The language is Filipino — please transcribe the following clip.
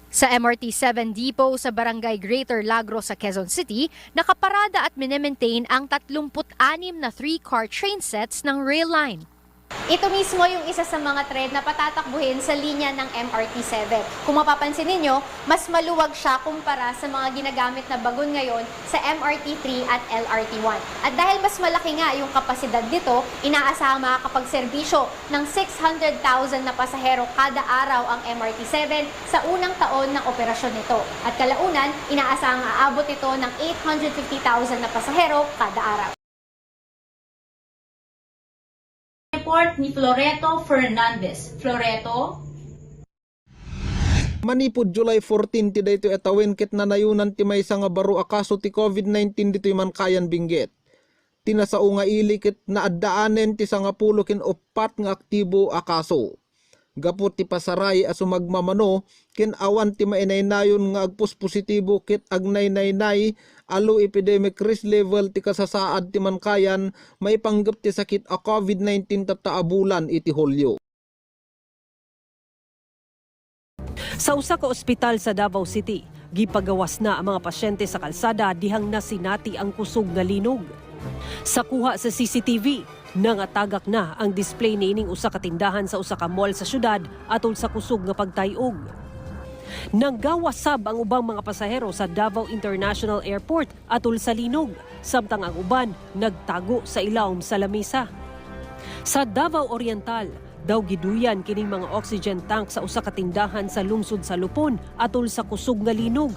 Sa MRT-7 Depot sa Barangay Greater Lagro sa Quezon City, nakaparada at minemaintain ang 36 na 3-car train sets ng rail line. Ito mismo yung isa sa mga tren na patatakbuhin sa linya ng MRT-7. Kung mapapansin ninyo, mas maluwag siya kumpara sa mga ginagamit na bagon ngayon sa MRT-3 at LRT-1. At dahil mas malaki nga yung kapasidad nito, inaasahan makakapagserbisyo ng 600,000 na pasahero kada araw ang MRT-7 sa unang taon ng operasyon nito. At kalaunan, inaasahang aabot ito ng 850,000 na pasahero kada araw. Report ni Floreto Fernandez. Floreto? Manipod July 14 ti dayto etawin ket nanayunan ti maysa nga baro akaso ti COVID-19 ditoy man kayan binggit. Tinasao nga ili ket naaddaanen ti 10 ken 4 nga aktibo akaso. Gapot ti pasaray aso magmamano ken awan ti mainaynayon nga agpus positibo ket agnaynay alo epidemic risk level ti kasasaad ti mankayan may panggap ti sakit a COVID-19 tataabulan iti Hulyo. Sa usa ka ospital sa Davao City, gipagawas na ang mga pasyente sa kalsada dihang nasinati ang kusog nga linog. Sa kuha sa CCTV, nangatagak na ang display niining usa ka tindahan sa usa ka mall sa syudad atol sa kusog nga pagtayog. Nanggawasab ang ubang mga pasahero sa Davao International Airport atol sa linog, samtang ang uban nagtago sa ilawom sa lamesa. Sa Davao Oriental, daw giduyan kining mga oxygen tank sa usa ka tindahan sa lungsod sa Lupon atol sa kusog nga linog,